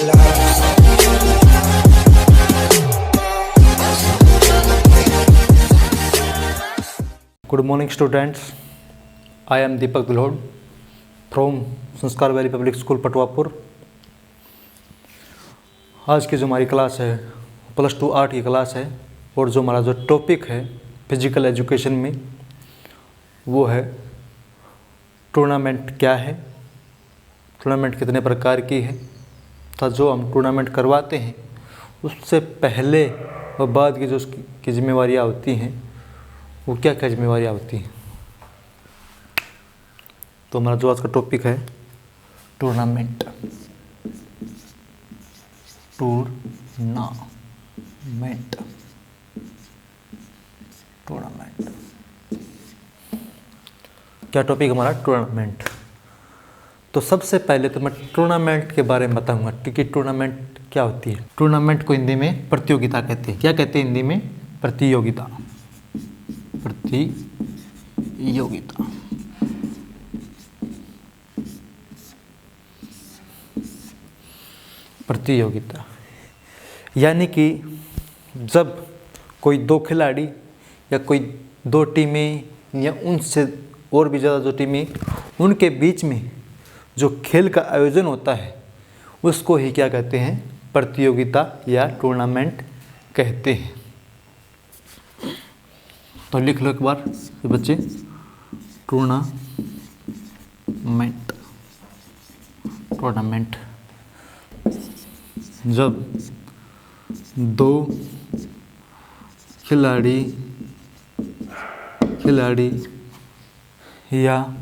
Good morning students, I am Deepak Dulhod from संस्कार valley public school Patwapur. आज की जो हमारी क्लास है +2 आर्ट की क्लास है और जो हमारा जो टॉपिक है फिजिकल एजुकेशन में वो है टूर्नामेंट क्या है, टूर्नामेंट कितने प्रकार की है तथा जो हम टूर्नामेंट करवाते हैं उससे पहले और बाद की जो उसकी जिम्मेवारियाँ होती हैं वो क्या क्या जिम्मेवारियाँ होती हैं। तो हमारा जो आज का टॉपिक है टूर्नामेंट। क्या टॉपिक हमारा टूर्नामेंट। तो सबसे पहले तो मैं टूर्नामेंट के बारे में बताऊंगा कि टूर्नामेंट क्या होती है। टूर्नामेंट को हिंदी में प्रतियोगिता कहते हैं। क्या कहते हैं हिंदी में? प्रतियोगिता। प्रतियोगिता यानी कि जब कोई दो खिलाड़ी या कोई दो टीमें या उनसे और भी ज़्यादा जो टीमें उनके बीच में जो खेल का आयोजन होता है उसको ही क्या कहते हैं? प्रतियोगिता या टूर्नामेंट कहते हैं। तो लिख लो एक बार बच्चे, टूर्नामेंट जब दो खिलाड़ी या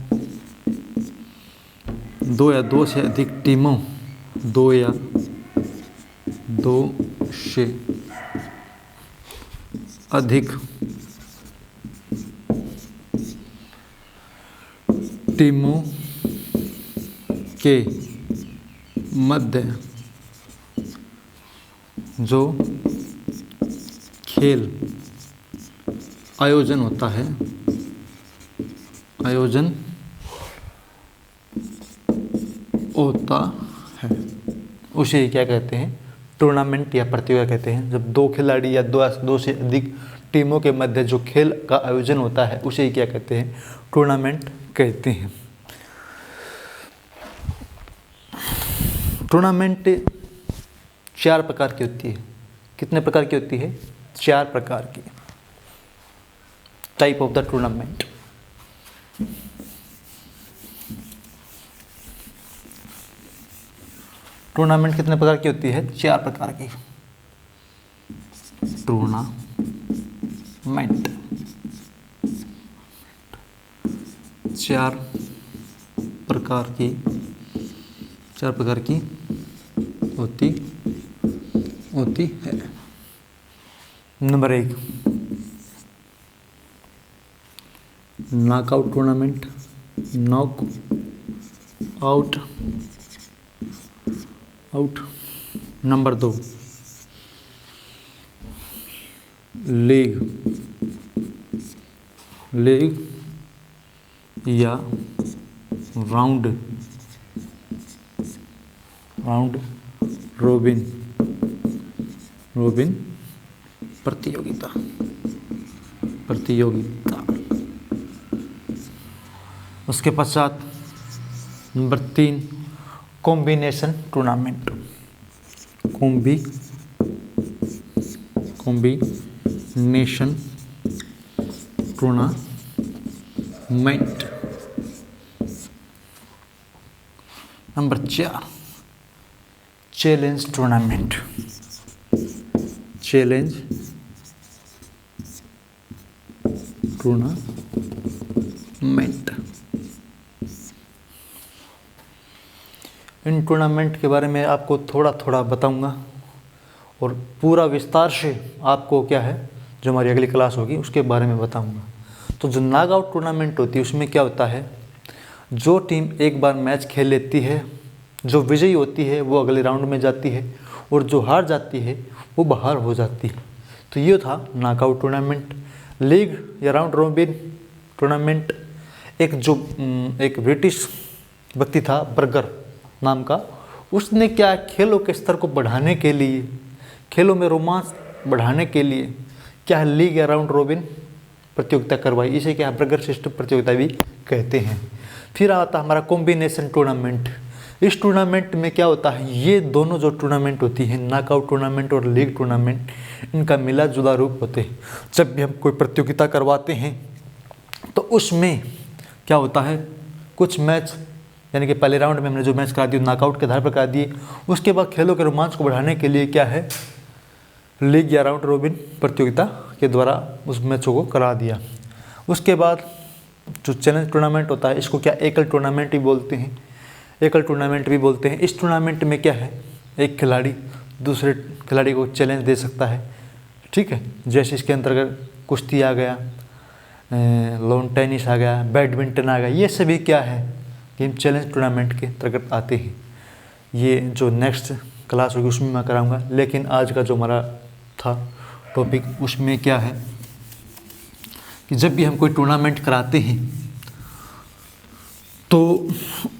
दो से अधिक टीमों दो से अधिक टीमों के मध्य जो खेल आयोजन होता है उसे ही क्या कहते हैं? टूर्नामेंट या प्रतियोगिता कहते हैं। जब दो खिलाड़ी या दो से अधिक टीमों के मध्य जो खेल का आयोजन होता है उसे ही क्या कहते हैं? टूर्नामेंट कहते हैं। टूर्नामेंट 4 प्रकार की होती है। कितने प्रकार की होती है? 4 प्रकार की। Type of the tournament. Tournament कितने प्रकार की होती है? 4 प्रकार की। टूर्नामेंट 4 प्रकार की होती है। Number 1 knockout tournament. Number 2 league या राउंड रोबिन प्रतियोगिता। उसके पश्चात number 3 combination tournament. Combination tournament. Number 4 challenge tournament. इन टूर्नामेंट के बारे में आपको थोड़ा बताऊंगा और पूरा विस्तार से आपको क्या है जो हमारी अगली क्लास होगी उसके बारे में बताऊंगा। तो जो नॉकआउट टूर्नामेंट होती है उसमें क्या होता है? जो टीम एक बार मैच खेल लेती है, जो विजयी होती है वो अगले राउंड में जाती है और जो हार जाती है वो बाहर हो जाती है। तो ये था नॉकआउट टूर्नामेंट। लीग या राउंड रोबिन टूर्नामेंट एक ब्रिटिश व्यक्ति था बर्गर नाम का, उसने क्या खेलों के स्तर को बढ़ाने के लिए, खेलों में रोमांस बढ़ाने के लिए क्या लीग या राउंड रोबिन प्रतियोगिता करवाई। इसे क्या बर्गर सिस्टम प्रतियोगिता भी कहते हैं। फिर आता हमारा कॉम्बिनेशन टूर्नामेंट। इस टूर्नामेंट में क्या होता है, ये दोनों जो टूर्नामेंट होती हैं, नॉकआउट टूर्नामेंट और लीग टूर्नामेंट, इनका मिला जुला रूप होते हैं। जब भी हम कोई प्रतियोगिता करवाते हैं तो उसमें क्या होता है, कुछ मैच यानी कि पहले राउंड में हमने जो मैच करा दिए नॉकआउट के आधार पर करा दिए। उसके बाद खेलों के रोमांच को बढ़ाने के लिए क्या है, लीग या राउंड रोबिन प्रतियोगिता के द्वारा उस मैचों को करा दिया। उसके बाद जो चैलेंज टूर्नामेंट होता है, इसको क्या एकल टूर्नामेंट भी बोलते हैं, एकल टूर्नामेंट भी बोलते हैं। इस टूर्नामेंट में क्या है, एक खिलाड़ी दूसरे खिलाड़ी को चैलेंज दे सकता है, ठीक है। जैसे इसके अंतर्गत कुश्ती आ गया, लॉन टेनिस आ गया, बैडमिंटन आ गया, ये सभी क्या है, गेम चैलेंज टूर्नामेंट के अंतर्गत आते हैं। ये जो नेक्स्ट क्लास होगी उसमें मैं कराऊंगा, लेकिन आज का जो हमारा था टॉपिक उसमें क्या है कि जब भी हम कोई टूर्नामेंट कराते हैं तो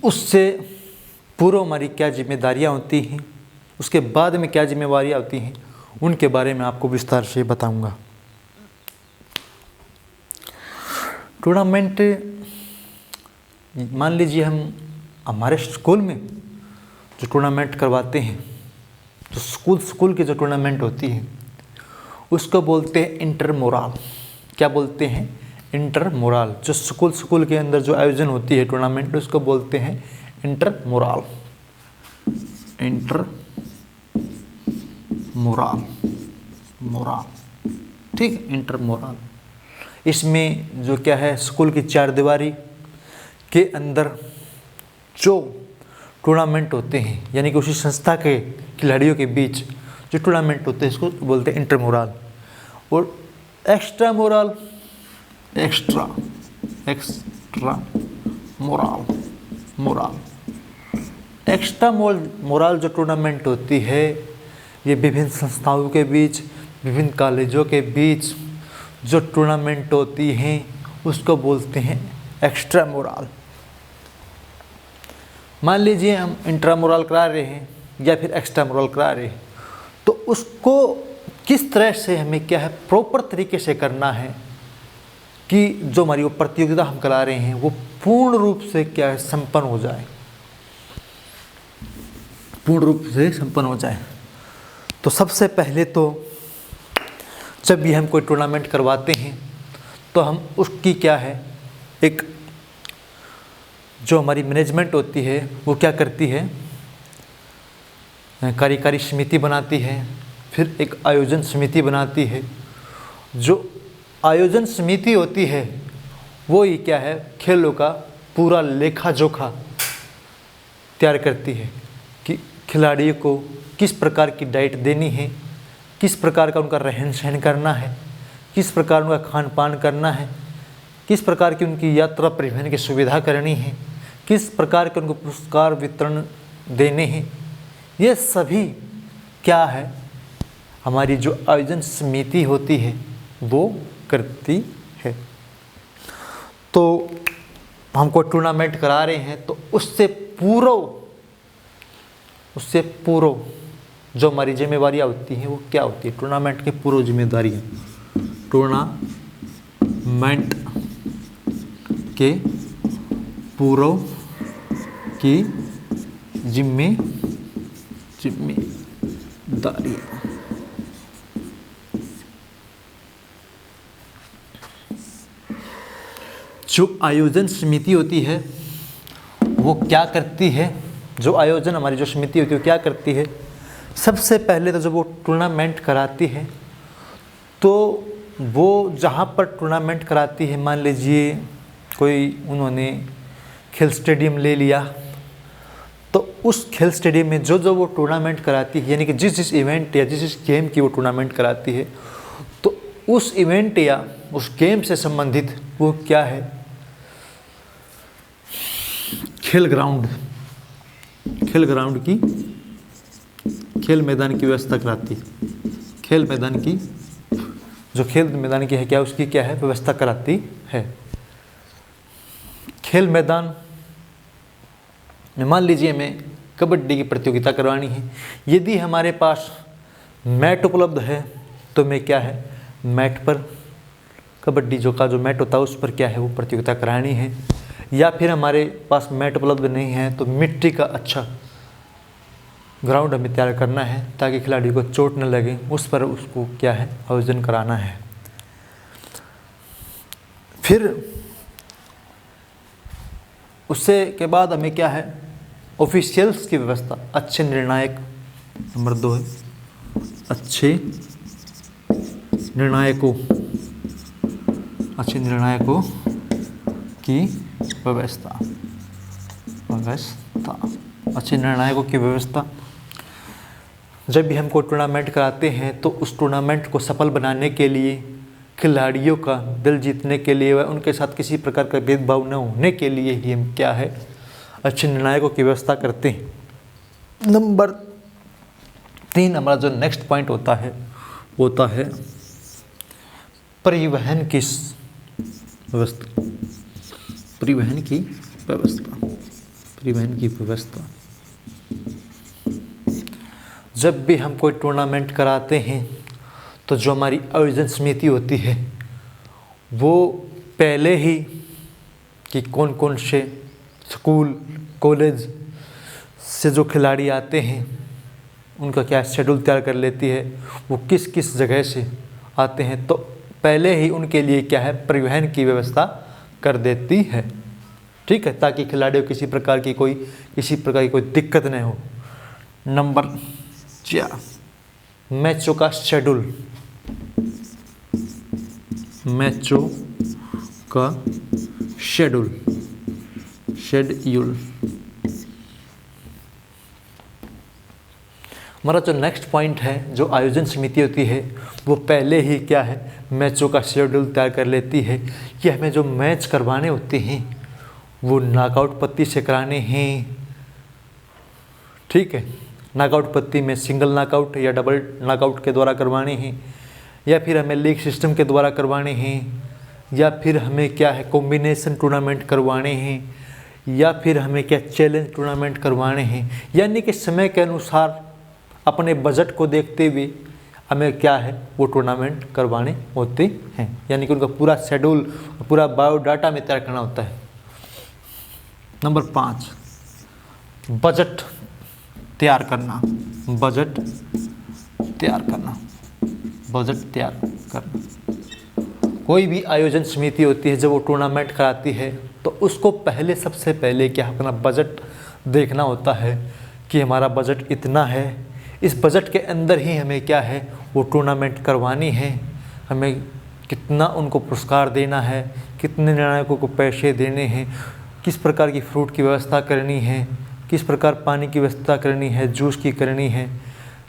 उससे पूर्व हमारी क्या जिम्मेदारियां होती हैं, उसके बाद में क्या जिम्मेवारियां होती हैं, उनके बारे में आपको विस्तार से बताऊंगा। टूर्नामेंट, मान लीजिए हम हमारे स्कूल में जो टूर्नामेंट करवाते हैं, तो स्कूल की जो टूर्नामेंट होती है उसको बोलते हैं इंटरमोरल। क्या बोलते हैं, इंटरमोरल। जो स्कूल के अंदर जो आयोजन होती है टूर्नामेंट, उसको बोलते हैं इंटरमोरल, मोरल, ठीक, इंटरमोरल। इसमें जो क्या है, स्कूल की चार दीवारी के अंदर जो टूर्नामेंट होते हैं, यानी कि उसी संस्था के खिलाड़ियों के बीच जो टूर्नामेंट होते हैं, इसको बोलते हैं इंटरमोरल। और एक्स्ट्रा मोरल जो टूर्नामेंट होती है, ये विभिन्न संस्थाओं के बीच, विभिन्न कॉलेजों के बीच जो टूर्नामेंट होती हैं उसको बोलते हैं एक्स्ट्रा मोरल। मान लीजिए हम इंट्रामोरल करा रहे हैं या फिर एक्स्ट्रा मोरल करा रहे हैं, तो उसको किस तरह से हमें क्या है, प्रॉपर तरीके से करना है कि जो हमारी वो प्रतियोगिता हम करा रहे हैं वो पूर्ण रूप से क्या है, संपन्न हो जाए, पूर्ण रूप से संपन्न हो जाए। तो सबसे पहले तो जब भी हम कोई टूर्नामेंट करवाते हैं तो हम उसकी क्या है, एक जो हमारी मैनेजमेंट होती है वो क्या करती है, कार्यकारी समिति बनाती है, फिर एक आयोजन समिति बनाती है। जो आयोजन समिति होती है वो ही क्या है, खेलों का पूरा लेखा जोखा तैयार करती है कि खिलाड़ियों को किस प्रकार की डाइट देनी है, किस प्रकार का उनका रहन सहन करना है, किस प्रकार उनका खान पान करना है, किस प्रकार की उनकी यात्रा परिवहन की सुविधा करनी है, किस प्रकार के उनको पुरस्कार वितरण देने हैं। ये सभी क्या है, हमारी जो आयोजन समिति होती है वो करती है। तो हमको टूर्नामेंट करा रहे हैं तो उससे पूर्व जो हमारी जिम्मेवारियाँ होती हैं वो क्या होती है, टूर्नामेंट के पूर्व जिम्मेदारियाँ, टूर्नामेंट के पूर्व की जिम्मेदारियाँ। जो आयोजन समिति होती है वो क्या करती है, जो आयोजन हमारी जो समिति होती है वो क्या करती है, सबसे पहले तो जब वो टूर्नामेंट कराती है तो वो जहाँ पर टूर्नामेंट कराती है, मान लीजिए कोई उन्होंने खेल स्टेडियम ले लिया, तो उस खेल स्टेडियम में जो वो टूर्नामेंट कराती है, यानी कि जिस इवेंट या जिस गेम की वो टूर्नामेंट कराती है, तो उस इवेंट या उस गेम से संबंधित वो क्या है, खेल मैदान की व्यवस्था कराती है। खेल मैदान की है क्या, उसकी क्या है, व्यवस्था कराती है। खेल मैदान में मान लीजिए मैं कबड्डी की प्रतियोगिता करवानी है। यदि हमारे पास मैट उपलब्ध है तो मैं क्या है, मैट पर कबड्डी जो मैट होता है उस पर क्या है वो प्रतियोगिता करानी है। या फिर हमारे पास मैट उपलब्ध नहीं है तो मिट्टी का अच्छा ग्राउंड हमें तैयार करना है ताकि खिलाड़ी को चोट न लगे, उस पर उसको क्या है आयोजन कराना है। फिर उससे के बाद हमें क्या है, ऑफिशियल्स की व्यवस्था, अच्छे निर्णायक, नंबर 2 है अच्छे निर्णायकों की व्यवस्था। अच्छे निर्णायकों की व्यवस्था। जब भी हम कोई टूर्नामेंट कराते हैं तो उस टूर्नामेंट को सफल बनाने के लिए, खिलाड़ियों का दिल जीतने के लिए व उनके साथ किसी प्रकार का भेदभाव न होने के लिए ही हम क्या है अच्छे निर्णायकों की व्यवस्था करते हैं। नंबर 3 हमारा जो नेक्स्ट पॉइंट होता है परिवहन की व्यवस्था। जब भी हम कोई टूर्नामेंट कराते हैं तो जो हमारी आयोजन समिति होती है वो पहले ही कि कौन कौन से स्कूल कॉलेज से जो खिलाड़ी आते हैं उनका क्या शेड्यूल तैयार कर लेती है, वो किस किस जगह से आते हैं, तो पहले ही उनके लिए क्या है परिवहन की व्यवस्था कर देती है। ठीक है, ताकि खिलाड़ियों को किसी प्रकार की कोई दिक्कत नहीं हो। नंबर 4 मैचों का शेड्यूल। हमारा जो नेक्स्ट पॉइंट है, जो आयोजन समिति होती है वो पहले ही क्या है मैचों का शेड्यूल तैयार कर लेती है कि हमें जो मैच करवाने होते हैं वो नॉकआउट पद्धति से कराने हैं। ठीक है, नॉकआउट पद्धति में सिंगल नॉकआउट या डबल नॉकआउट के द्वारा करवाने हैं, या फिर हमें लीग सिस्टम के द्वारा करवाने हैं, या फिर हमें क्या है कॉम्बिनेशन टूर्नामेंट करवाने हैं, या फिर हमें क्या चैलेंज टूर्नामेंट करवाने हैं। यानी कि समय के अनुसार अपने बजट को देखते हुए हमें क्या है वो टूर्नामेंट करवाने होते हैं। यानी कि उनका पूरा शेड्यूल, पूरा बायोडाटा में तैयार करना होता है। नंबर 5 बजट तैयार करना। कोई भी आयोजन समिति होती है जब वो टूर्नामेंट कराती है तो उसको सबसे पहले क्या अपना बजट देखना होता है कि हमारा बजट इतना है, इस बजट के अंदर ही हमें क्या है वो टूर्नामेंट करवानी है, हमें कितना उनको पुरस्कार देना है, कितने निर्णायकों को पैसे देने हैं, किस प्रकार की फ्रूट की व्यवस्था करनी है, किस प्रकार पानी की व्यवस्था करनी है, जूस की करनी है,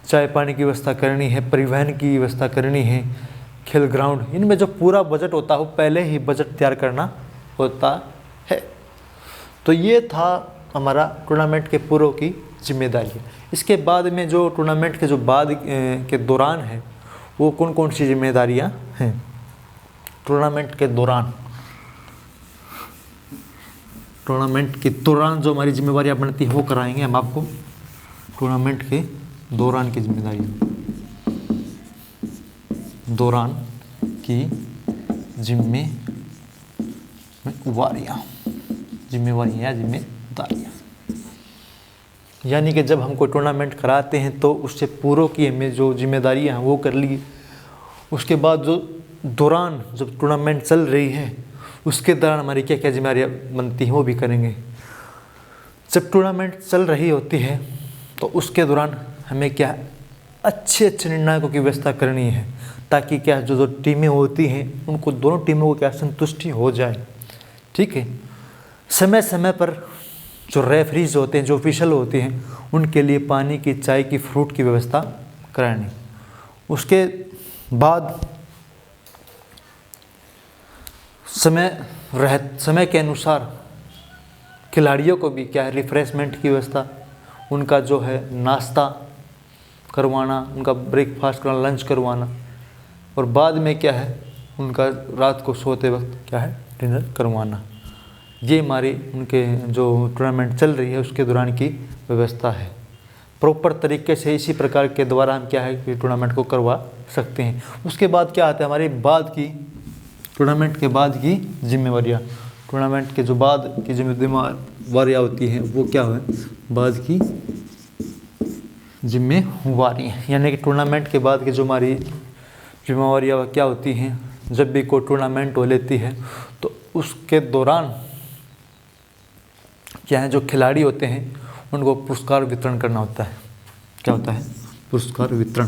चाय पानी की व्यवस्था करनी है, परिवहन की व्यवस्था करनी है, खेल ग्राउंड, इनमें जो पूरा बजट होता है वो पहले ही बजट तैयार करना होता है। तो ये था हमारा टूर्नामेंट के पूर्व की जिम्मेदारी। इसके बाद में जो टूर्नामेंट के बाद के दौरान है वो कौन कौन सी जिम्मेदारियां हैं। टूर्नामेंट के दौरान जो हमारी जिम्मेदारियां बनती है वो कराएंगे हम आपको। टूर्नामेंट के दौरान की जिम्मेदारियां, यानी कि जब हम कोई टूर्नामेंट कराते हैं तो उससे पूर्व की हमें जो जिम्मेदारियां हैं वो कर ली। उसके बाद जो दौरान जब टूर्नामेंट चल रही है उसके दौरान हमारी क्या क्या जिम्मेदारियां बनती हैं वो भी करेंगे। जब टूर्नामेंट चल रही होती है तो उसके दौरान हमें क्या अच्छे निर्णायकों की व्यवस्था करनी है ताकि क्या जो टीमें होती हैं उनको दोनों टीमों को क्या संतुष्टि हो जाए। ठीक है, समय समय पर जो रेफरीज होते हैं, जो ऑफिशियल होते हैं, उनके लिए पानी की, चाय की, फ्रूट की व्यवस्था करानी। उसके बाद समय के अनुसार खिलाड़ियों को भी क्या है रिफ्रेशमेंट की व्यवस्था, उनका जो है नाश्ता करवाना, उनका ब्रेकफास्ट करवाना, लंच करवाना, और बाद में क्या है उनका रात को सोते वक्त क्या है डिनर करवाना। ये हमारी उनके जो टूर्नामेंट चल रही है उसके दौरान की व्यवस्था है। प्रॉपर तरीके से इसी प्रकार के द्वारा हम क्या है कि टूर्नामेंट को करवा सकते हैं। उसके बाद क्या आता है हमारी टूर्नामेंट के बाद की जिम्मेवारियाँ। टूर्नामेंट के जो बाद की जिम्मेवारियाँ होती हैं वो क्या है, बाद की जिम्मेवारी, यानी कि टूर्नामेंट के बाद की जो हमारी जिम्मेवारियाँ क्या होती हैं, जब भी कोई टूर्नामेंट हो लेती है तो उसके दौरान क्या है, जो खिलाड़ी होते हैं उनको पुरस्कार वितरण करना होता है। क्या होता है, पुरस्कार वितरण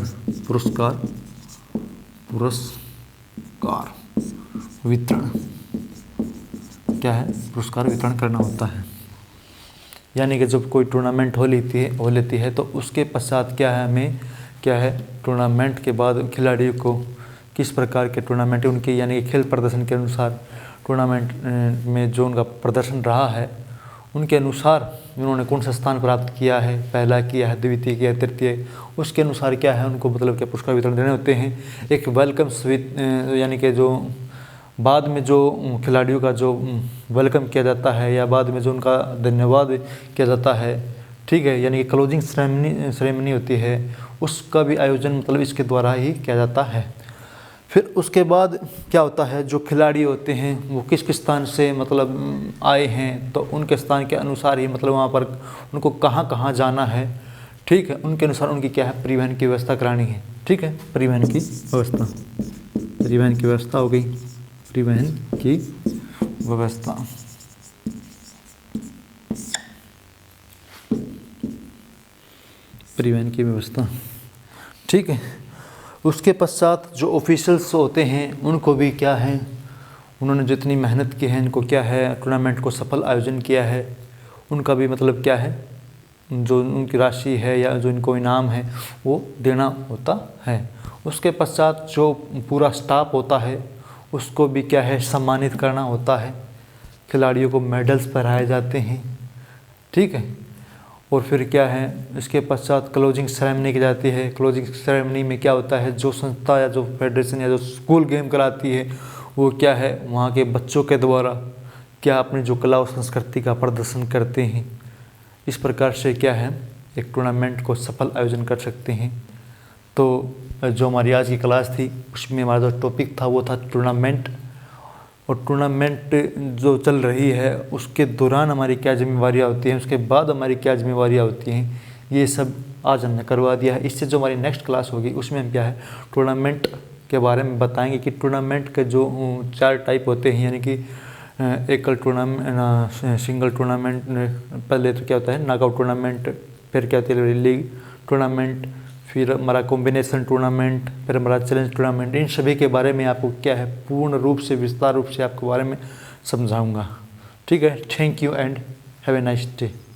क्या है, पुरस्कार वितरण करना होता है। यानी कि जब कोई टूर्नामेंट हो लेती है तो उसके पश्चात क्या है, हमें क्या है, टूर्नामेंट के बाद खिलाड़ियों को किस प्रकार के टूर्नामेंट उनके यानी कि खेल प्रदर्शन के अनुसार टूर्नामेंट में जो उनका प्रदर्शन रहा है उनके अनुसार उन्होंने कौन सा स्थान प्राप्त किया है, पहला किया है, द्वितीय किया है, तृतीय, उसके अनुसार क्या है उनको मतलब क्या पुरस्कार वितरण देने होते हैं। एक वेलकम यानी कि जो बाद में जो खिलाड़ियों का जो वेलकम किया जाता है या बाद में जो उनका धन्यवाद किया जाता है, ठीक है, यानी कि क्लोजिंग सेरेमनी होती है, उसका भी आयोजन मतलब इसके द्वारा ही किया जाता है। फिर उसके बाद क्या होता है, जो खिलाड़ी होते हैं वो किस किस स्थान से मतलब आए हैं तो उनके स्थान के अनुसार ही मतलब वहाँ पर उनको कहाँ कहाँ जाना है, ठीक है, उनके अनुसार उनकी क्या है परिवहन की व्यवस्था करानी है। ठीक है, परिवहन की व्यवस्था हो गई, परिवहन की व्यवस्था, ठीक है। उसके पश्चात जो ऑफिशियल्स होते हैं उनको भी क्या है, उन्होंने जितनी मेहनत की है, इनको क्या है टूर्नामेंट को सफल आयोजन किया है, उनका भी मतलब क्या है, जो उनकी राशि है या जो इनको इनाम है वो देना होता है। उसके पश्चात जो पूरा स्टाफ होता है उसको भी क्या है सम्मानित करना होता है, खिलाड़ियों को मेडल्स पहनाए जाते हैं, ठीक है। और फिर क्या है, इसके पश्चात क्लोजिंग सेरेमनी की जाती है। क्लोजिंग सेरेमनी में क्या होता है, जो संस्था या जो फेडरेशन या जो स्कूल गेम कराती है वो क्या है वहाँ के बच्चों के द्वारा क्या अपनी जो कला और संस्कृति का प्रदर्शन करते हैं। इस प्रकार से क्या है एक टूर्नामेंट को सफल आयोजन कर सकते हैं। तो जो हमारी आज की क्लास थी उसमें हमारा जो टॉपिक था वो था टूर्नामेंट, और टूर्नामेंट जो चल रही है उसके दौरान हमारी क्या जिम्मेवारियाँ होती हैं, उसके बाद हमारी क्या जिम्मेवारियाँ होती हैं, ये सब आज हमने करवा दिया है। इससे जो हमारी नेक्स्ट क्लास होगी उसमें हम क्या है टूर्नामेंट के बारे में बताएंगे कि टूर्नामेंट के जो 4 टाइप होते हैं, यानी कि एकल टूर्नामेंट, सिंगल टूर्नामेंट, पहले तो क्या होता है नॉकआउट टूर्नामेंट, फिर क्या होती है लीग टूर्नामेंट, फिर हमारा कॉम्बिनेशन टूर्नामेंट, फिर हमारा चैलेंज टूर्नामेंट। इन सभी के बारे में आपको क्या है पूर्ण रूप से विस्तार रूप से आपके बारे में समझाऊंगा। ठीक है, thank you and have a nice day.